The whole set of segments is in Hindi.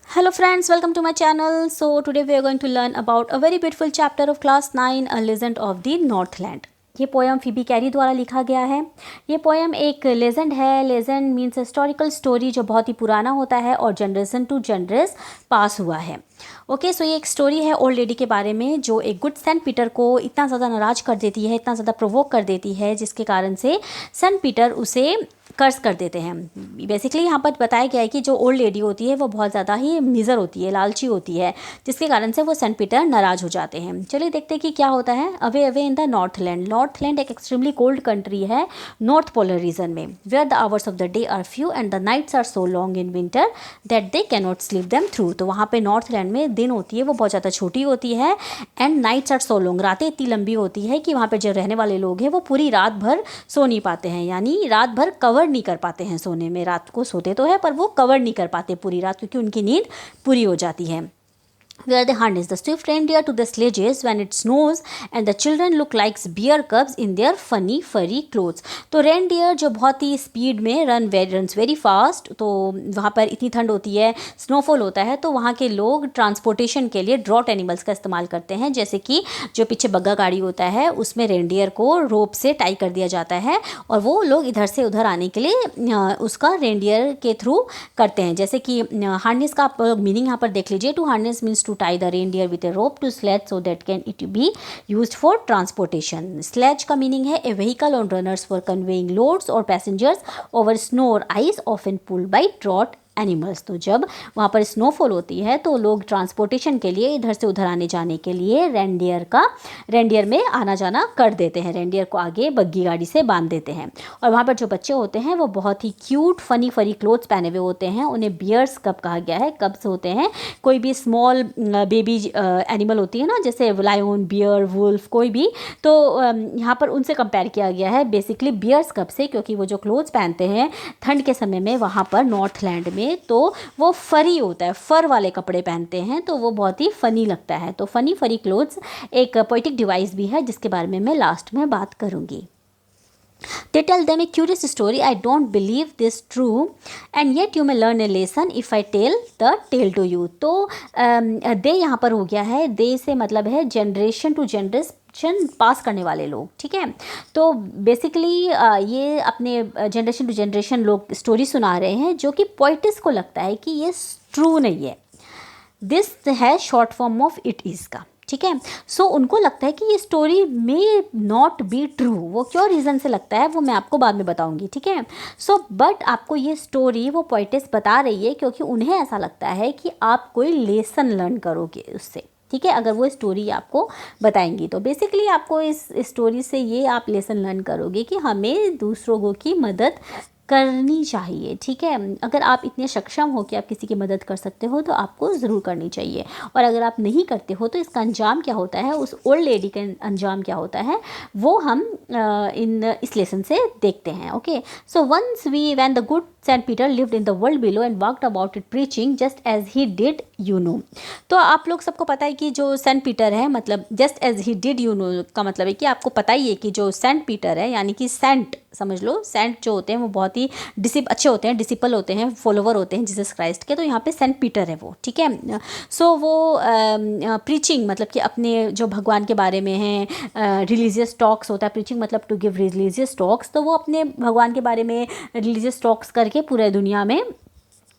Hello friends, welcome to my channel. So today we are going to learn about a very beautiful chapter of class 9, A Legend of the Northland. ये पोएम फीबी कैरी द्वारा लिखा गया है। ये पोएम एक लेजेंड है। लेजेंड मीन्स हिस्टोरिकल स्टोरी जो बहुत ही पुराना होता है और जनरेशन टू जनरेशन पास हुआ है। ओके, सो ये एक स्टोरी है ओल्ड लेडी के बारे में जो एक गुड सेंट पीटर को इतना ज़्यादा नाराज़ कर देती है, इतना ज़्यादा प्रोवोक कर देती है, जिसके कारण से सेंट पीटर उसे कर्ज कर देते हैं। बेसिकली यहाँ पर बताया गया है कि जो ओल्ड लेडी होती है वो बहुत ज़्यादा ही मीज़र होती है, लालची होती है, जिसके कारण से वो सेंट पीटर नाराज़ हो जाते हैं। चलिए देखते हैं कि क्या होता है। Away away in the Northland. Northland एक एक्सट्रीमली कोल्ड कंट्री है नॉर्थ पोलर रीजन में, where the hours of the day are few and the nights are so long in winter that they can not sleep them through. तो वहाँ पे नॉर्थलैंड में दिन होती है वो बहुत ज़्यादा छोटी होती है and nights are so long, रातें इतनी लंबी होती है कि वहाँ पे जो रहने वाले लोग हैं वो पूरी रात भर सो नहीं पाते हैं, यानी रात भर कवर नहीं कर पाते हैं सोने में। रात को सोते तो है पर वो कवर नहीं कर पाते पूरी रात, क्योंकि उनकी नींद पूरी हो जाती है। Where they harness the swift reindeer to the sledges when it snows and the children look like bear cubs in their funny furry clothes। तो रेनडियर जो बहुत ही स्पीड में रन्स वेरी फास्ट, तो वहाँ पर इतनी ठंड होती है, स्नोफॉल होता है, तो वहाँ के लोग ट्रांसपोर्टेशन के लिए ड्रॉट एनिमल्स का इस्तेमाल करते हैं। जैसे कि जो पीछे बग्गा गाड़ी होता है उसमें रेनडियर को रोप से टाई कर दिया जाता है और वो लोग इधर से उधर आने के लिए उसका रेनडियर के थ्रू करते हैं। जैसे कि हार्नेस का आप मीनिंग यहाँ पर देख लीजिए। To harness means to tie the reindeer with a rope to sledge so that can it be used for transportation। sledge का meaning है a vehicle on runners for conveying loads or passengers over snow or ice often pulled by draught animals. तो जब वहाँ पर स्नोफॉल होती है तो लोग ट्रांसपोर्टेशन के लिए इधर से उधर आने जाने के लिए रेनडियर में आना जाना कर देते हैं, रेनडियर को आगे बग्गी गाड़ी से बांध देते हैं। और वहाँ पर जो बच्चे होते हैं वो बहुत ही क्यूट फनी फरी क्लोथ्स पहने हुए होते हैं। उन्हें बियर्स कब कहा गया है। कब्स होते हैं कोई भी स्मॉल बेबी एनिमल होती है ना, जैसे लायन, बियर, वुल्फ, कोई भी, तो यहाँ पर उनसे कंपेयर किया गया है बेसिकली बियर्स कब से, क्योंकि वो जो क्लोथ्स पहनते हैं ठंड के समय में वहाँ पर नॉर्थलैंड में, तो वो फरी होता है, फर वाले कपड़े पहनते हैं, तो वो बहुत ही फनी लगता है। तो फनी फरी क्लोथ्स एक पोएटिक डिवाइस भी है जिसके बारे में मैं लास्ट में बात करूंगी। They tell them a curious story. I don't believe this true, and yet you may learn a lesson if I tell the tale to you। तो दे यहाँ पर हो गया है, दे से मतलब है जनरेशन टू जनरेशन पास करने वाले लोग, ठीक है। तो बेसिकली ये अपने जनरेशन टू जनरेशन लोग स्टोरी सुना रहे हैं जो कि पोइटिस को लगता है कि ये ट्रू नहीं है। दिस है short form of it is का, ठीक है। सो उनको लगता है कि ये स्टोरी में नॉट बी ट्रू। वो क्यों रीज़न से लगता है वो मैं आपको बाद में बताऊंगी, ठीक है। सो बट आपको ये स्टोरी वो पोइटिस बता रही है क्योंकि उन्हें ऐसा लगता है कि आप कोई लेसन लर्न करोगे उससे, ठीक है। अगर वो स्टोरी आपको बताएंगी तो बेसिकली आपको इस स्टोरी से ये आप लेसन लर्न करोगे कि हमें दूसरों की मदद करनी चाहिए, ठीक है। अगर आप इतने सक्षम हो कि आप किसी की मदद कर सकते हो तो आपको ज़रूर करनी चाहिए, और अगर आप नहीं करते हो तो इसका अंजाम क्या होता है, उस ओल्ड लेडी का अंजाम क्या होता है, वो हम इस लेसन से देखते हैं। Okay, so once when the good Saint Peter lived in the world below and walked about it preaching just as he did you know. तो आप लोग सबको पता है कि जो सेंट पीटर है, मतलब just as he did you know का मतलब है कि आपको पता ही है कि जो सेंट पीटर है, यानी कि सेंट समझ लो, सेंट जो होते हैं वो बहुत ही अच्छे होते हैं, डिसिपल होते हैं, फॉलोवर होते हैं जीसस क्राइस्ट के। तो यहाँ पे सेंट पीटर है वो, ठीक है। सो वो प्रीचिंग मतलब कि अपने जो भगवान के बारे में है, रिलीजियस टॉक्स होता है, प्रीचिंग मतलब टू गिव रिलीजियस टॉक्स, तो वो अपने भगवान के बारे में रिलीजियस टॉक्स करके पूरे दुनिया में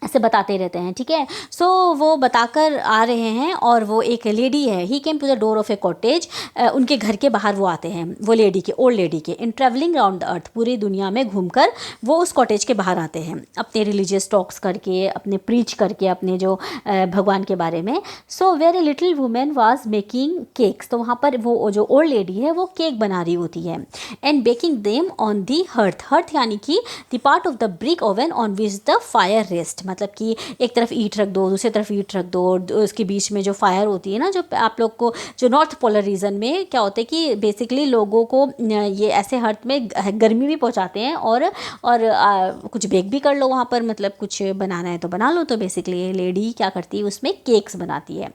ऐसे बताते रहते हैं, ठीक है। सो वो बताकर आ रहे हैं और वो एक लेडी है, he came to the door of a cottage, उनके घर के बाहर वो आते हैं, वो लेडी के, ओल्ड लेडी के, इन ट्रैवलिंग राउंड द अर्थ, पूरी दुनिया में घूमकर वो उस कॉटेज के बाहर आते हैं अपने रिलीजियस टॉक्स करके, अपने प्रीच करके अपने जो भगवान के बारे में। So where a little woman was making cakes, तो वहाँ पर वो जो ओल्ड लेडी है वो केक बना रही होती है, and baking them on the hearth, hearth यानी कि the part of the brick oven on which the fire rest, मतलब कि एक तरफ ईंट रख दो, दूसरी तरफ ईंट रख दो, और उसके बीच में जो फायर होती है ना, जो आप लोग को जो नॉर्थ पोलर रीजन में क्या होता है कि बेसिकली लोगों को ये ऐसे हर्थ में गर्मी भी पहुंचाते हैं, और कुछ बेक भी कर लो वहाँ पर, मतलब कुछ बनाना है तो बना लो। तो बेसिकली ये लेडी क्या करती है, उसमें केक्स बनाती है।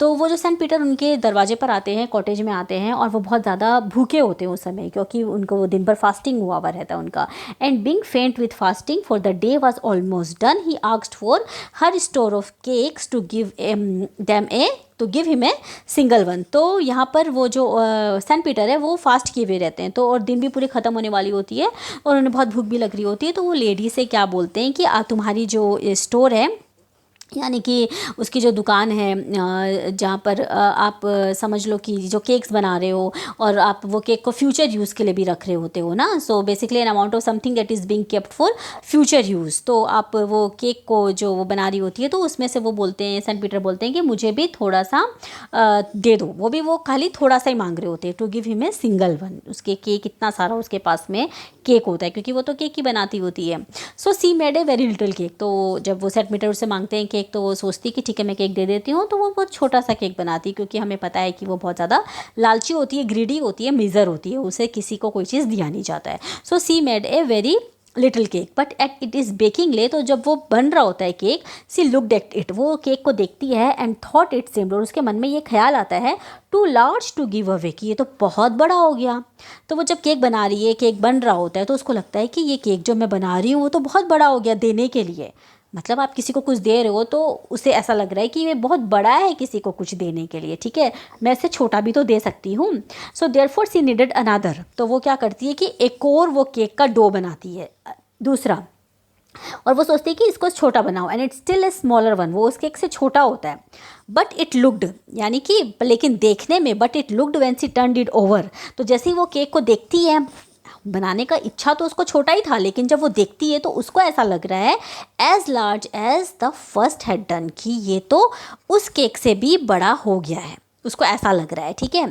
तो वो जो सेंट पीटर उनके दरवाजे पर आते हैं, कॉटेज में आते हैं, और वो बहुत ज़्यादा भूखे होते हैं उस समय, क्योंकि उनको दिन भर फास्टिंग हुआ रहता है उनका। एंड बीइंग फेंट with fasting for the day was almost done he asked for her store of cakes to give him a single one। तो यहाँ पर वो जो सेंट पीटर है वो फास्ट किए हुए रहते हैं, तो और दिन भी पूरी ख़त्म होने वाली होती है और उन्हें बहुत भूख भी लग रही होती है। तो वो लेडी से क्या बोलते हैं कि तुम्हारी जो स्टोर है, यानी कि उसकी जो दुकान है जहाँ पर आप समझ लो कि जो केक्स बना रहे हो और आप वो केक को फ्यूचर यूज़ के लिए भी रख रहे होते हो ना, so basically an amount of something that is being kept for future use. तो आप वो केक को जो वो बना रही होती है तो उसमें से वो बोलते हैं, सेंट पीटर बोलते हैं कि मुझे भी थोड़ा सा दे दो। वो भी वो खाली थोड़ा सा ही मांग रहे होते हैं, to give him a single one. उसके केक इतना सारा उसके पास में केक होता है क्योंकि वो तो केक ही बनाती होती है। So she made a very little cake. तो जब वो सेंट पीटर उससे मांगते हैं केक तो वो सोचती कि ठीक है मैं केक दे देती हूँ, तो वो बहुत छोटा सा केक बनाती क्योंकि हमें पता है कि वो बहुत ज़्यादा लालची होती है, ग्रीडी होती है, मिज़र होती है, उसे किसी को कोई चीज़ दिया नहीं जाता है। So she made a very little cake but at it is baking ले। तो जब वो बन रहा होता है cake, she looked at it, वो केक को देखती है एंड थॉट इट सेम्ड, और उसके मन में ये ख्याल आता है too large to give away, कि ये तो बहुत बड़ा हो गया। तो वो जब केक बना रही है, केक बन रहा होता है, तो उसको लगता है कि ये केक जो मैं बना रही हूँ वो तो बहुत बड़ा हो गया देने के लिए। मतलब आप किसी को कुछ दे रहे हो तो उसे ऐसा लग रहा है कि ये बहुत बड़ा है किसी को कुछ देने के लिए, ठीक है, मैं इससे छोटा भी तो दे सकती हूँ। सो देयरफॉर सी नीडेड अनदर। तो वो क्या करती है कि एक और वो केक का डो बनाती है, दूसरा, और वो सोचती है कि इसको छोटा बनाओ, and it still a smaller one, वो उस केक से छोटा होता है। बट इट लुक्ड, यानी कि लेकिन देखने में, but it looked when she turned it over. तो जैसे ही वो केक को देखती है, बनाने का इच्छा तो उसको छोटा ही था, लेकिन जब वो देखती है तो उसको ऐसा लग रहा है as large as the first had done, कि ये तो उस केक से भी बड़ा हो गया है, उसको ऐसा लग रहा है, ठीक है।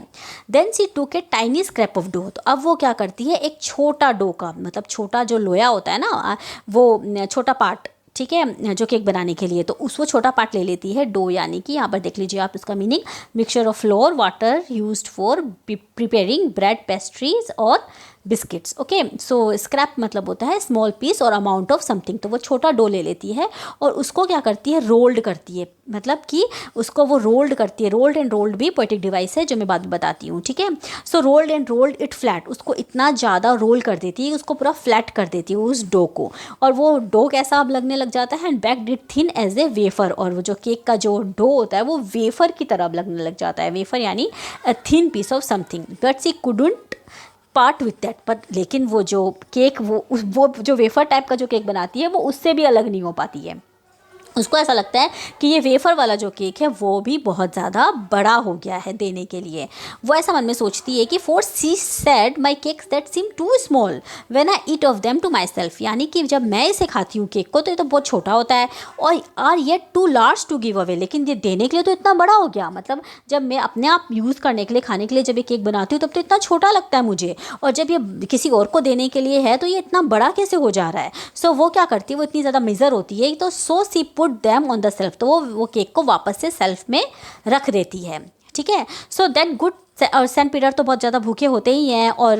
Then she took a tiny scrap of dough. तो अब वो क्या करती है, एक छोटा डो का, मतलब छोटा जो लोया होता है ना, वो छोटा पार्ट, ठीक है, जो केक बनाने के लिए, तो वो छोटा पार्ट ले लेती है डो, यानी कि यहाँ पर देख लीजिए आप इसका meaning, mixture of floor water used for preparing bread, pastries और बिस्किट्स। ओके, सो स्क्रैप मतलब होता है स्मॉल पीस और अमाउंट ऑफ समथिंग। तो वो छोटा डो ले लेती है और उसको क्या करती है, रोल्ड करती है, मतलब कि उसको वो रोल्ड करती है। रोल्ड एंड रोल्ड भी पोएटिक डिवाइस है जो मैं बाद में बताती हूँ, ठीक है। So rolled and rolled it flat, उसको इतना ज़्यादा रोल कर देती है, उसको पूरा फ्लैट कर देती है उस डो को, और वो डो कैसा अब लगने लग जाता है, and baked it thin as a wafer. और वो जो केक का जो डो होता है वो वेफर की तरह लगने लग जाता है, वेफर यानी a thin piece of something. But she couldn't part with that, but लेकिन वो जो केक, वो जो वेफर टाइप का जो केक बनाती है वो उससे भी अलग नहीं हो पाती है। उसको ऐसा लगता है कि ये वेफर वाला जो केक है वो भी बहुत ज़्यादा बड़ा हो गया है देने के लिए। वो ऐसा मन में सोचती है कि for she said my cakes that seem too small when I eat of them to myself, यानी कि जब मैं इसे खाती हूँ केक को तो ये तो बहुत छोटा होता है, और are yet too large to give away, लेकिन ये देने के लिए तो इतना बड़ा हो गया। मतलब जब मैं अपने आप यूज़ करने के लिए, खाने के लिए जब ये केक बनाती हूँ तब तो इतना छोटा लगता है मुझे, और जब ये किसी और को देने के लिए है तो ये इतना बड़ा कैसे हो जा रहा है। सो वो क्या करती है, वो इतनी ज़्यादा मेजर होती है, तो so she put them on the shelf, तो वो केक को वापस से सेल्फ में रख देती है, ठीक है। सो दैट गुड, और सेंट पीटर तो बहुत ज़्यादा भूखे होते ही हैं और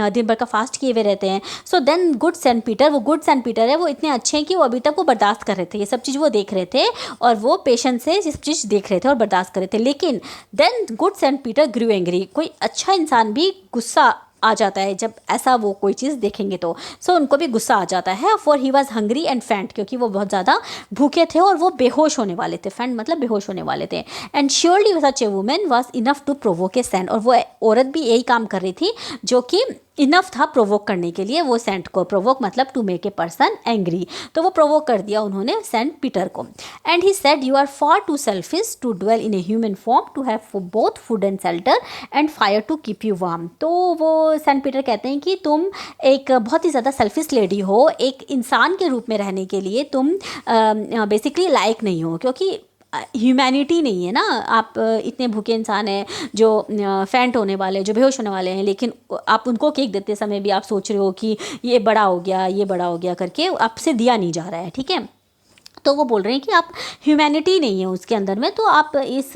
दिन भर का फास्ट किए हुए रहते हैं। So then good Saint Peter, वो गुड सेंट पीटर है, वो इतने अच्छे हैं कि वो अभी तक वो बर्दाश्त कर रहे थे, ये सब चीज़ वो देख रहे थे और वो पेशेंस से ये सब चीज़ देख रहे थे और बर्दाश्त कर रहे थे। लेकिन देन गुड सेंट पीटर ग्रू एंग्री, कोई अच्छा इंसान भी गुस्सा आ जाता है जब ऐसा वो कोई चीज़ देखेंगे तो। सो उनको भी गुस्सा आ जाता है, for he was hungry and faint, क्योंकि वो बहुत ज़्यादा भूखे थे और वो बेहोश होने वाले थे, फैंट मतलब बेहोश होने वाले थे। And surely such a woman was enough to provoke a saint, और वो औरत भी यही काम कर रही थी जो कि इनफ था प्रोवोक करने के लिए वो सेंट को। प्रोवोक मतलब to make a person angry, तो वो प्रोवोक कर दिया उन्होंने सेंट पीटर को। And he said you are far too selfish to dwell in a human form to have both food and shelter and fire to keep you warm. तो वो सेंट पीटर कहते हैं कि तुम एक बहुत ही ज़्यादा सेल्फिश लेडी हो, एक इंसान के रूप में रहने के लिए तुम बेसिकली लायक नहीं हो, क्योंकि ह्यूमैनिटी नहीं है ना, आप इतने भूखे इंसान हैं जो फैंट होने वाले, जो बेहोश होने वाले हैं, लेकिन आप उनको केक देते समय भी आप सोच रहे हो कि ये बड़ा हो गया, ये बड़ा हो गया करके आपसे दिया नहीं जा रहा है, ठीक है। तो वो बोल रहे हैं कि आप ह्यूमैनिटी नहीं है उसके अंदर में, तो आप इस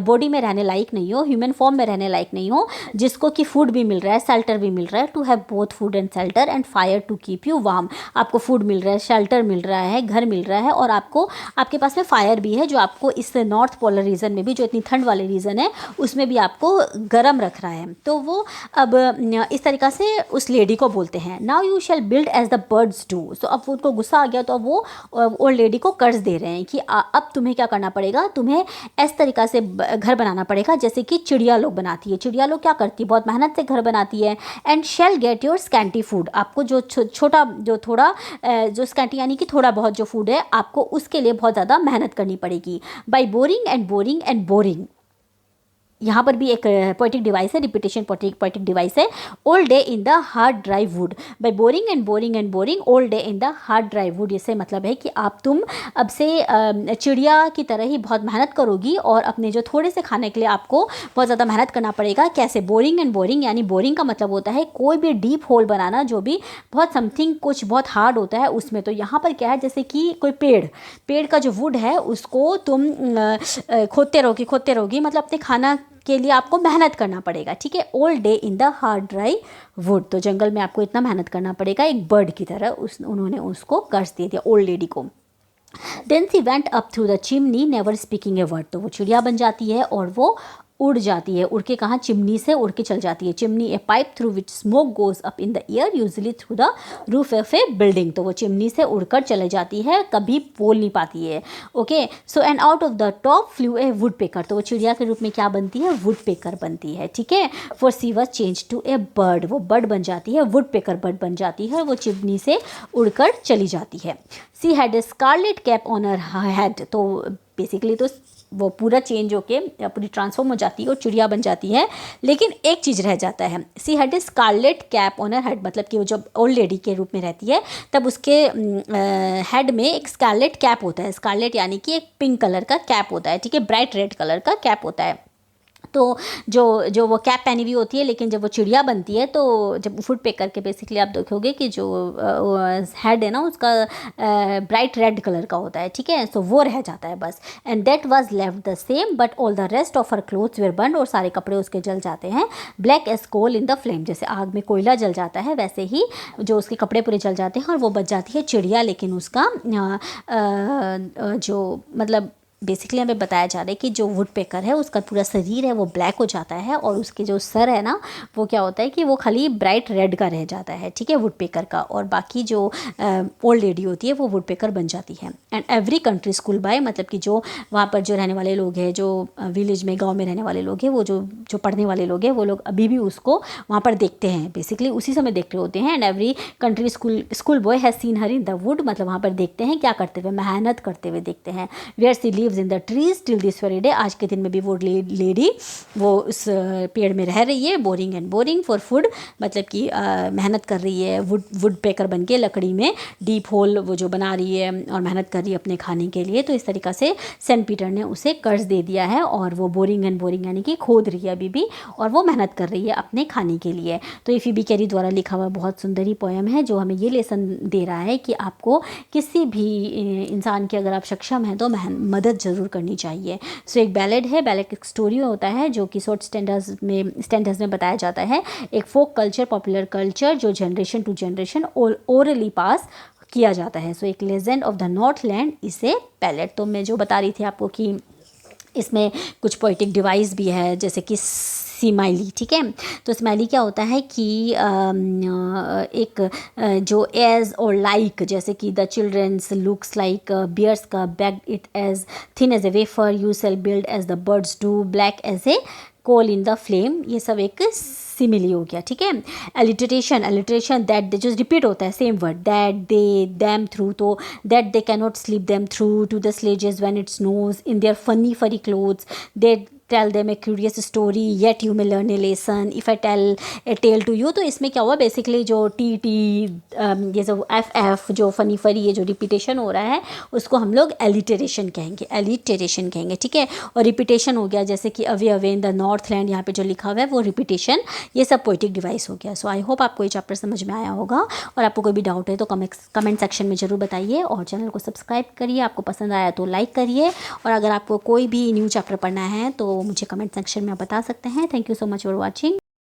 बॉडी में रहने लायक नहीं हो, ह्यूमन फॉर्म में रहने लायक नहीं हो, जिसको कि फूड भी मिल रहा है, शेल्टर भी मिल रहा है, to have both food and shelter and fire to keep you warm. आपको फूड मिल रहा है, शेल्टर मिल रहा है, घर मिल रहा है, और आपको आपके पास में फायर भी है जो आपको इस नॉर्थ पोलर रीजन में भी, जो इतनी ठंड वाले रीजन है उसमें भी आपको गर्म रख रहा है। तो वो अब इस तरीक़ा से उस लेडी को बोलते हैं, now you shall build as the birds do. So अब उनको गुस्सा आ गया तो अब वो ओल्ड लेडी को कर्ज दे रहे हैं कि अब तुम्हें क्या करना पड़ेगा, तुम्हें इस तरीक़ा से घर बनाना पड़ेगा जैसे कि चिड़िया लोग बनाती है। चिड़िया लोग क्या करती है, बहुत मेहनत से घर बनाती है। And shall get your scanty food, आपको जो छोटा जो थोड़ा जो स्कैंटी यानी कि थोड़ा बहुत जो फूड है, आपको उसके लिए बहुत ज़्यादा मेहनत करनी पड़ेगी। By boring and boring and boring, यहाँ पर भी एक पोएटिक डिवाइस है, रिपीटेशन पोएटिक डिवाइस है। Old day in the hard dry would, by boring and boring and boring old day in the hard dry would. इससे मतलब है कि आप तुम अब से चिड़िया की तरह ही बहुत मेहनत करोगी और अपने जो थोड़े से खाने के लिए आपको बहुत ज़्यादा मेहनत करना पड़ेगा। कैसे, बोरिंग एंड बोरिंग, यानी बोरिंग का मतलब होता है कोई भी डीप होल बनाना जो भी बहुत समथिंग कुछ बहुत हार्ड होता है उसमें। तो यहाँ पर क्या है, जैसे कि कोई पेड़ का जो वुड है उसको तुम खोदते रहोगी, मतलब अपने खाना के लिए आपको मेहनत करना पड़ेगा, ठीक है। Old day in the hard dry would, तो जंगल में आपको इतना मेहनत करना पड़ेगा, एक बर्ड की तरह उन्होंने उसको कर्ज दे दिया ओल्ड लेडी को। Then she went up through the chimney never speaking a word, तो वो चिड़िया बन जाती है और वो उड़ जाती है, उड़ के कहाँ, चिमनी से उड़ के चल जाती है। Chimney A pipe through which smoke goes up in the air usually through the roof of A building, तो वो चिमनी से उड़कर चले जाती है, कभी बोल नहीं पाती है। Okay, so and out of the top flu A would picker, तो वो चिड़िया के रूप में क्या बनती है, वुड पेकर बनती है, ठीक है। For she was change to a bird, वो बर्ड बन जाती है, वुड पेकर बर्ड बन जाती है, वो चिमनी से उड़कर चली जाती है। She had a scarlet cap on her head, तो बेसिकली तो वो पूरा चेंज होके पूरी ट्रांसफॉर्म हो जाती है और चिड़िया बन जाती है। लेकिन एक चीज़ रह जाता है, she had a scarlet cap on her head, मतलब कि वो जब ओल्ड लेडी के रूप में रहती है तब उसके हेड में एक स्कारलेट कैप होता है। स्कारलेट यानी कि एक पिंक कलर का कैप होता है, ठीक है, ब्राइट रेड कलर का कैप होता है। तो जो वो कैप पहनी हुई होती है, लेकिन जब वो चिड़िया बनती है तो जब वुड पेकर के बेसिकली आप देखोगे कि जो हेड है ना उसका ब्राइट रेड कलर का होता है, ठीक है, सो वो रह जाता है बस। And that was left the same but all the rest of her clothes were burned, और सारे कपड़े उसके जल जाते हैं। Black as coal in the flame, जैसे आग में कोयला जल जाता है वैसे ही जो उसके कपड़े पूरे जल जाते हैं और वो बच जाती है चिड़िया। लेकिन उसका जो मतलब बेसिकली हमें बताया जा रहा है कि जो वुड पेकर है उसका पूरा शरीर है वो ब्लैक हो जाता है और उसके जो सर है ना वो क्या होता है कि वो खाली ब्राइट रेड का रह जाता है, ठीक है, वुड पेकर का, और बाकी जो ओल्ड लेडी होती है वो वुड पेकर बन जाती है। And every country school by, मतलब कि जो वहाँ पर जो रहने वाले लोग हैं, जो विलेज में गाँव में रहने वाले लोग हैं, वो जो पढ़ने वाले लोग हैं वो लोग अभी भी उसको वहाँ पर देखते हैं, बेसिकली उसी समय देख रहे होते हैं। And every country school boy has seen her in the wood, मतलब वहाँ पर देखते हैं क्या करते हुए, मेहनत करते हुए देखते हैं। Where she lives in the trees till this very day, आज के दिन में भी वो लेडी वो उस पेड़ में रह रही है। Boring and boring for food, मतलब कि मेहनत कर रही है वुड पेकर बन के, लकड़ी में डीप होल वो जो बना रही है और मेहनत कर रही है अपने खाने के लिए। तो इस तरीक़ा से सेंट पीटर ने उसे कर्ज दे दिया है और वो बोरिंग एंड बोरिंग यानी कि खोद रही है अभी भी और वो मेहनत कर रही है अपने खाने के लिए। तो ये फीबी कैरी द्वारा लिखा हुआ बहुत सुंदर ही पोएम है जो हमें ये लेसन दे रहा है कि आपको किसी भी इंसान की अगर आप सक्षम हैं तो मदद ज़रूर करनी चाहिए। सो एक बैलेड है, बैलेड एक स्टोरी होता है जो कि शॉर्ट स्टैंडर्स में बताया जाता है, एक फोक कल्चर, पॉपुलर कल्चर जो जनरेशन टू जनरेशन ओरली पास किया जाता है। सो एक लेजेंड ऑफ द नॉर्थलैंड इसे बैलेड। तो मैं जो बता रही थी आपको कि इसमें कुछ पोइटिक डिवाइस भी है जैसे कि स्माइली, ठीक है। तो स्माइली क्या होता है कि एक जो एज और लाइक, जैसे कि the childrens looks like bears का bag it as thin as a wafer you shall build as the birds do black as a coal in the flame, ये सब एक सिमिली हो गया, ठीक है। एलिट्रेशन दैट जो रिपीट होता है same word, that they them through, तो that they can not sleep them through to the sledges when it snows in their funny furry clothes, they tell them a curious story yet you may learn a lesson if I tell a tale to you. तो इसमें क्या हुआ बेसिकली जो टी ये जो एफ जो फनी फरी ये जो रिपीटेशन हो रहा है उसको हम लोग एलिटरेशन कहेंगे, ठीक है। और रिपीटेशन हो गया जैसे कि away away in the Northland, यहाँ पे जो लिखा हुआ है वो रिपीटेशन, ये सब पोइटिक डिवाइस हो गया। सो आई होप आपको ये चैप्टर समझ में आया होगा और आपको कोई भी डाउट है तो कमेंट सेक्शन में ज़रूर बताइए और चैनल को सब्सक्राइब करिए, आपको पसंद आया तो लाइक करिए और अगर आपको कोई भी न्यू चैप्टर पढ़ना है तो मुझे कमेंट सेक्शन में बता सकते हैं। Thank you so much for watching.